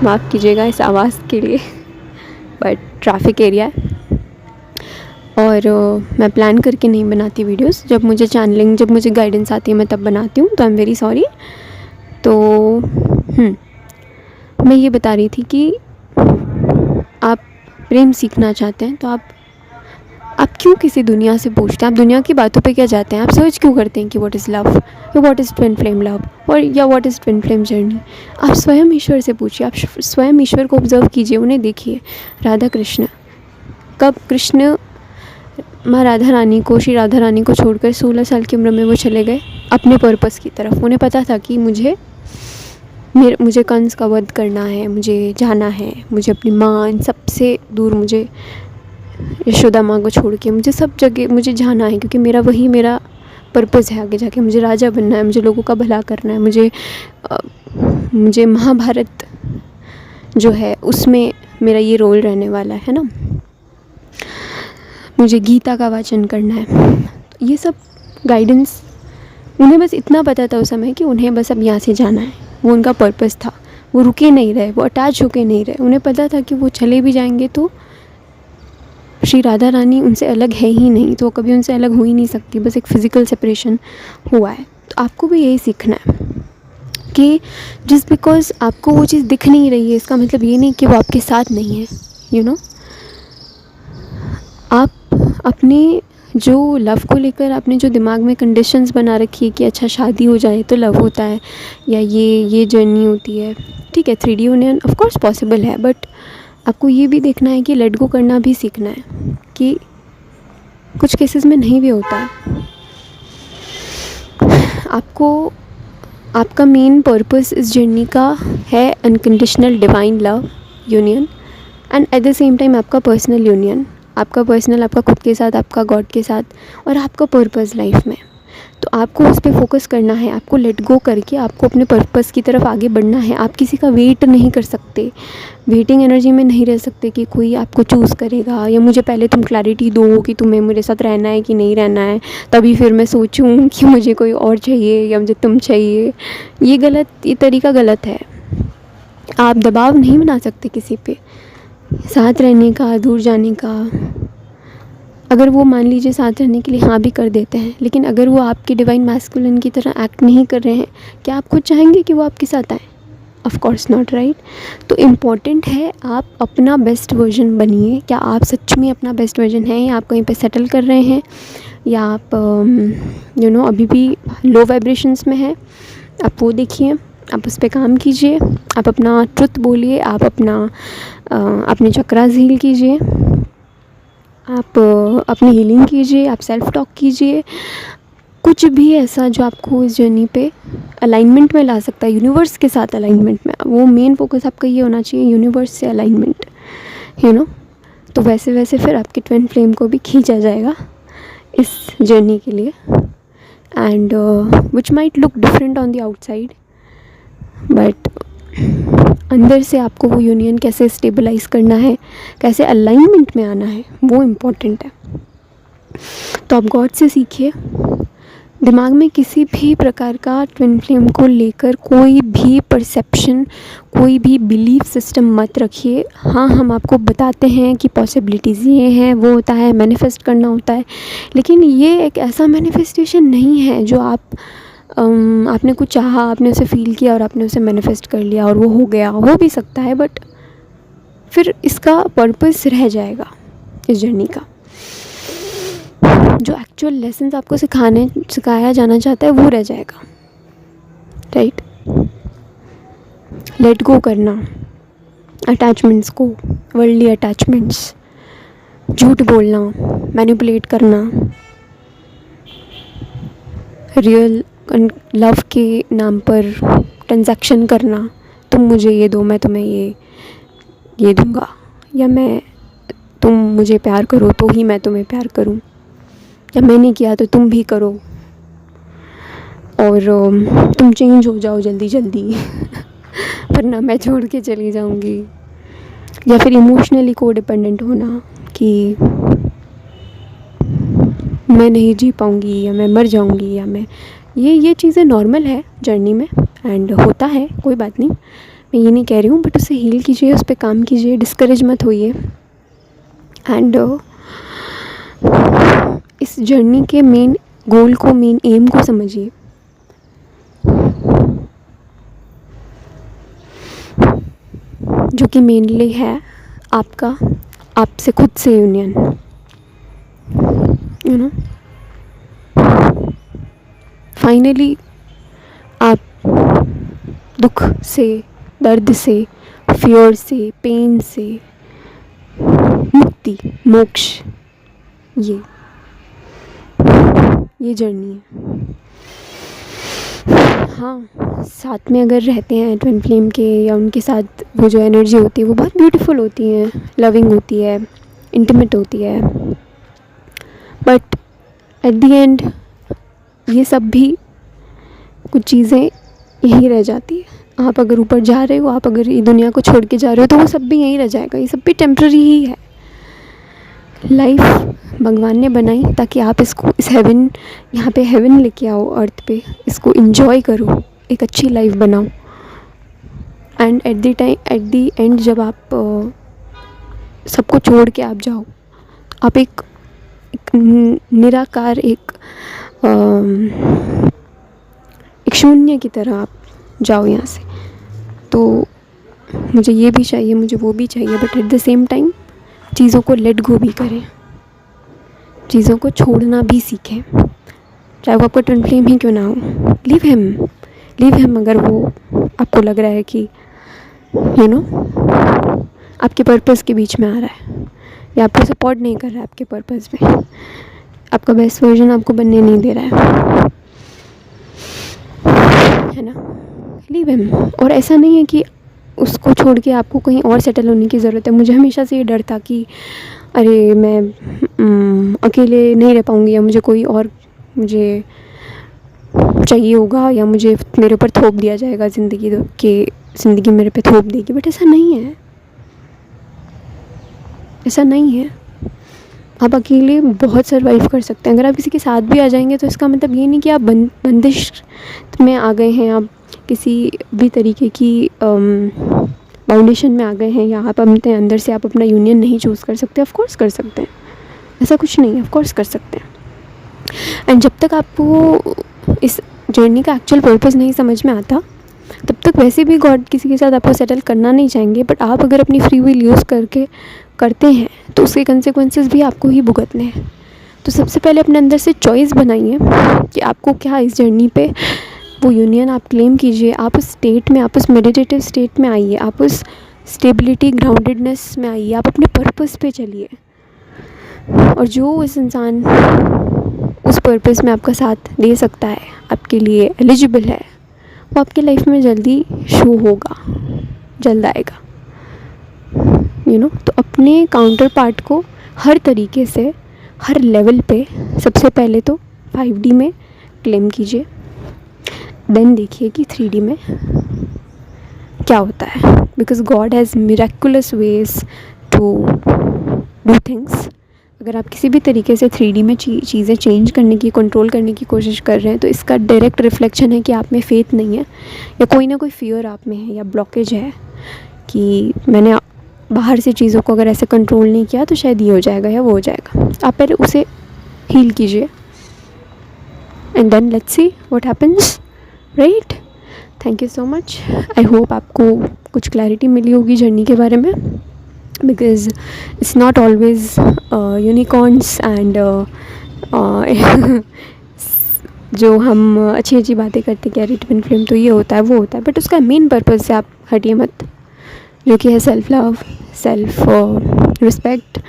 माफ़ कीजिएगा इस आवाज़ के लिए, बट ट्रैफिक एरिया है और मैं प्लान करके नहीं बनाती वीडियोस। जब मुझे गाइडेंस आती है मैं तब बनाती हूँ, तो आई एम वेरी सॉरी। तो मैं ये बता रही थी कि आप प्रेम सीखना चाहते हैं तो आप क्यों किसी दुनिया से पूछते हैं? आप दुनिया की बातों पे क्या जाते हैं? आप सर्च क्यों करते हैं कि व्हाट इज़ लव, या what is twin flame love, और या what is twin flame journey? आप स्वयं ईश्वर से पूछिए, आप स्वयं ईश्वर को ऑब्जर्व कीजिए, उन्हें देखिए। राधा कृष्ण, कब कृष्ण माँ राधा रानी को, श्री राधा रानी को छोड़कर 16 साल की उम्र में वो चले गए अपने पर्पस की तरफ। उन्हें पता था कि मुझे कंस का वध करना है, मुझे जाना है, मुझे अपनी माँ, इन सबसे दूर, मुझे यशोदा माँ को छोड़ के मुझे सब जगह मुझे जाना है, क्योंकि मेरा पर्पस है आगे जाके। मुझे राजा बनना है, मुझे लोगों का भला करना है, मुझे महाभारत जो है उसमें मेरा ये रोल रहने वाला है ना, मुझे गीता का वाचन करना है। तो ये सब गाइडेंस, उन्हें बस इतना पता था उस समय कि उन्हें बस अब यहाँ से जाना है, वो उनका पर्पस था। वो रुके नहीं रहे, वो अटैच होके नहीं रहे। उन्हें पता था कि वो चले भी जाएंगे तो श्री राधा रानी उनसे अलग है ही नहीं, तो कभी उनसे अलग हो ही नहीं सकती, बस एक फ़िज़िकल सेपरेशन हुआ है। तो आपको भी यही सीखना है कि जस्ट बिकॉज़ आपको वो चीज़ दिख नहीं रही है, इसका मतलब ये नहीं कि वो आपके साथ नहीं है। यू नो, आप अपने जो लव को लेकर आपने जो दिमाग में कंडीशंस बना रखी है कि अच्छा शादी हो जाए तो लव होता है, या ये जर्नी होती है, ठीक है, 3D union of course possible है, बट आपको ये भी देखना है कि लेट गो करना भी सीखना है कि कुछ केसेस में नहीं भी होता है। आपका मेन पर्पस इस जर्नी का है unconditional divine love union, and at the same time आपका पर्सनल यूनियन, आपका खुद के साथ, आपका गॉड के साथ, और आपका पर्पस लाइफ में। तो आपको उस पर फोकस करना है, आपको लेट गो करके आपको अपने पर्पस की तरफ आगे बढ़ना है। आप किसी का वेट नहीं कर सकते, वेटिंग एनर्जी में नहीं रह सकते कि कोई आपको चूज़ करेगा, या मुझे पहले तुम क्लैरिटी दो कि तुम्हें मेरे साथ रहना है कि नहीं रहना है, तभी फिर मैं सोचूं कि मुझे कोई और चाहिए या मुझे तुम चाहिए। ये तरीका गलत है। आप दबाव नहीं बना सकते किसी पे साथ रहने का, दूर जाने का। अगर वो मान लीजिए साथ रहने के लिए हाँ भी कर देते हैं, लेकिन अगर वो आपके डिवाइन मैस्कुलिन की तरह एक्ट नहीं कर रहे हैं, क्या आप खुद चाहेंगे कि वो आपके साथ आए? Of course not, right? तो इम्पॉर्टेंट है आप अपना बेस्ट वर्जन बनिए। क्या आप सच में अपना बेस्ट वर्जन है, या आप कहीं पे सेटल कर रहे हैं, या आप अभी भी लो वाइब्रेशंस में हैं? आप वो देखिए, आप उस पर काम कीजिए, आप अपना ट्रुथ बोलिए, आप अपने चक्रास हील कीजिए, आप अपनी हीलिंग कीजिए, आप सेल्फ टॉक कीजिए। कुछ भी ऐसा जो आपको इस जर्नी पे अलाइनमेंट में ला सकता है, यूनिवर्स के साथ अलाइनमेंट में। वो मेन फोकस आपका ये होना चाहिए, यूनिवर्स से अलाइनमेंट, तो वैसे फिर आपकी ट्विन फ्लेम को भी खींचा जाएगा इस जर्नी के लिए, and which might look different on the outside, but अंदर से आपको वो यूनियन कैसे स्टेबलाइज करना है, कैसे अलाइनमेंट में आना है, वो इम्पोर्टेंट है। तो आप गॉड से सीखिए। दिमाग में किसी भी प्रकार का ट्विन फ्लेम को लेकर कोई भी परसेप्शन, कोई भी बिलीफ सिस्टम मत रखिए। हाँ, हम आपको बताते हैं कि पॉसिबिलिटीज़ ये हैं, वो होता है, मैनिफेस्ट करना होता है, लेकिन ये एक ऐसा मैनिफेस्टेशन नहीं है जो आपने कुछ चाहा, आपने उसे फील किया और आपने उसे मैनिफेस्ट कर लिया और वो हो गया। हो भी सकता है, बट फिर इसका पर्पस रह जाएगा इस जर्नी का। जो एक्चुअल लेसन्स आपको सिखाया जाना चाहता है वो रह जाएगा, राइट? लेट गो करना अटैचमेंट्स को, वर्ल्डली अटैचमेंट्स, झूठ बोलना, मैनिपुलेट करना, रियल लव के नाम पर ट्रांजैक्शन करना, तुम मुझे ये दो, मैं तुम्हें ये दूंगा, या तुम मुझे प्यार करो तो ही मैं तुम्हें प्यार करूं, या मैंने किया तो तुम भी करो, और तुम चेंज हो जाओ जल्दी जल्दी वरना मैं छोड़ के चली जाऊंगी। या फिर इमोशनली कोडिपेंडेंट होना कि मैं नहीं जी पाऊंगी, या मैं मर जाऊंगी, या मैं ये चीज़ें नॉर्मल है जर्नी में, एंड होता है, कोई बात नहीं, मैं ये नहीं कह रही हूँ, बट उसे हील कीजिए, उस पर काम कीजिए, डिस्करेज मत होइए। एंड इस जर्नी के मेन गोल को, मेन एम को समझिए। जो कि मेनली है आपका आपसे खुद से यूनियन, यू नो। फाइनली आप दुख से, दर्द से, फियर से, पेन से मुक्ति, मोक्ष, ये जर्नी है। हाँ, साथ में अगर रहते हैं ट्विन फ्लेम के, या उनके साथ वो जो एनर्जी होती है वो बहुत ब्यूटीफुल होती है, लविंग होती है, इंटीमेट होती है, बट एट द एंड ये सब भी कुछ चीज़ें यहीं रह जाती है। आप अगर ऊपर जा रहे हो, आप अगर ये दुनिया को छोड़ के जा रहे हो, तो वो सब भी यहीं रह जाएगा। ये सब भी टेम्प्रेरी ही है। लाइफ भगवान ने बनाई ताकि आप इसको, इस हेवन, यहाँ पे हेवन लेके आओ अर्थ पे, इसको एंजॉय करो, एक अच्छी लाइफ बनाओ। एंड एट द एंड जब आप सबको छोड़ के आप जाओ, आप एक निराकार, एक शून्य की तरह आप जाओ यहाँ से। तो मुझे ये भी चाहिए, मुझे वो भी चाहिए, but at the same time चीज़ों को लेट गो भी करें, चीज़ों को छोड़ना भी सीखें। चाहे वो आपका ट्विन फ्लेम ही क्यों ना हो, लीव हिम अगर वो आपको लग रहा है कि यू नो आपके पर्पस के बीच में आ रहा है, या आपको सपोर्ट नहीं कर रहा है आपके पर्पस में, आपका बेस्ट वर्जन आपको बनने नहीं दे रहा है ना। Leave him. और ऐसा नहीं है कि उसको छोड़ के आपको कहीं और सेटल होने की ज़रूरत है। मुझे हमेशा से ये डर था कि अरे मैं अकेले नहीं रह पाऊँगी, या मुझे कोई और मुझे चाहिए होगा, या मुझे मेरे ऊपर थोप दिया जाएगा, ज़िंदगी मेरे पे थोप देगी। बट ऐसा नहीं है, ऐसा नहीं है। आप अकेले बहुत सर्वाइव कर सकते हैं। अगर आप किसी के साथ भी आ जाएंगे तो इसका मतलब ये नहीं कि आप बंदिश में आ गए हैं, आप किसी भी तरीके की बाउंडेशन में आ गए हैं, या आप अपने अंदर से आप अपना यूनियन नहीं चूज़ कर सकते। ऑफ कोर्स कर सकते हैं, ऐसा कुछ नहीं है, ऑफ कोर्स कर सकते हैं। एंड जब तक आपको इस जर्नी का एक्चुअल पर्पस नहीं समझ में आता, तब तक वैसे भी गॉड किसी के साथ आपको सेटल करना नहीं चाहेंगे। बट आप अगर अपनी फ्री विल यूज़ करते हैं तो उसके कंसेक्वेंसेस भी आपको ही भुगतने हैं। तो सबसे पहले अपने अंदर से चॉइस बनाइए कि आपको क्या इस जर्नी पे वो यूनियन आप क्लेम कीजिए। आप उस स्टेट में, आप उस मेडिटेटिव स्टेट में आइए, आप उस स्टेबिलिटी, ग्राउंडेडनेस में आइए, आप अपने पर्पस पे चलिए। और जो उस इंसान उस पर्पस में आपका साथ दे सकता है, आपके लिए एलिजिबल है, वो आपकी लाइफ में जल्दी शो होगा, जल्द आएगा, यू नो। तो अपने काउंटर पार्ट को हर तरीके से, हर लेवल पे सबसे पहले तो 5D में क्लेम कीजिए, देन देखिए कि 3D में क्या होता है। Because God has miraculous ways to do things. अगर आप किसी भी तरीके से 3D में चीज़ें चेंज करने की, कंट्रोल करने की कोशिश कर रहे हैं, तो इसका डायरेक्ट रिफ्लेक्शन है कि आप में फेथ नहीं है, या कोई ना कोई फियर आप में है, या ब्लॉकेज है कि मैंने बाहर से चीज़ों को अगर ऐसे कंट्रोल नहीं किया तो शायद ये हो जाएगा या वो हो जाएगा। आप पहले उसे हील कीजिए, and then let's see what happens, right. Thank you so much. I hope आपको कुछ क्लैरिटी मिली होगी जर्नी के बारे में, because it's not always unicorns and जो हम अच्छी बातें करते कि अरे ट्विन फ्लेम तो ये होता है, वो होता है, बट उसका मेन पर्पज़ से आप हटिए मत, जो कि है self love, self respect,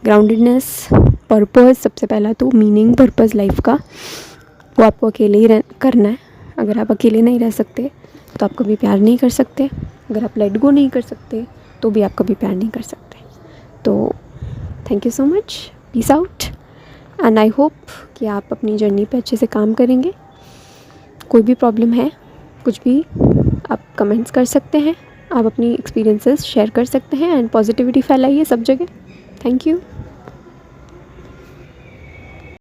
groundedness, purpose. सबसे पहला तो मीनिंग, पर्पस लाइफ का, वो आपको अकेले ही करना है। अगर आप अकेले नहीं रह सकते तो आप कभी प्यार नहीं कर सकते। अगर आप लेट गो नहीं कर सकते तो भी आप कभी प्यार नहीं कर सकते। तो thank you so much, peace out, and I hope कि आप अपनी जर्नी पे अच्छे से काम करेंगे। कोई भी प्रॉब्लम है, कुछ भी, आप कमेंट्स कर सकते हैं, आप अपनी एक्सपीरियंसेस शेयर कर सकते हैं, एंड पॉजिटिविटी फैलाइए सब जगह। Thank you.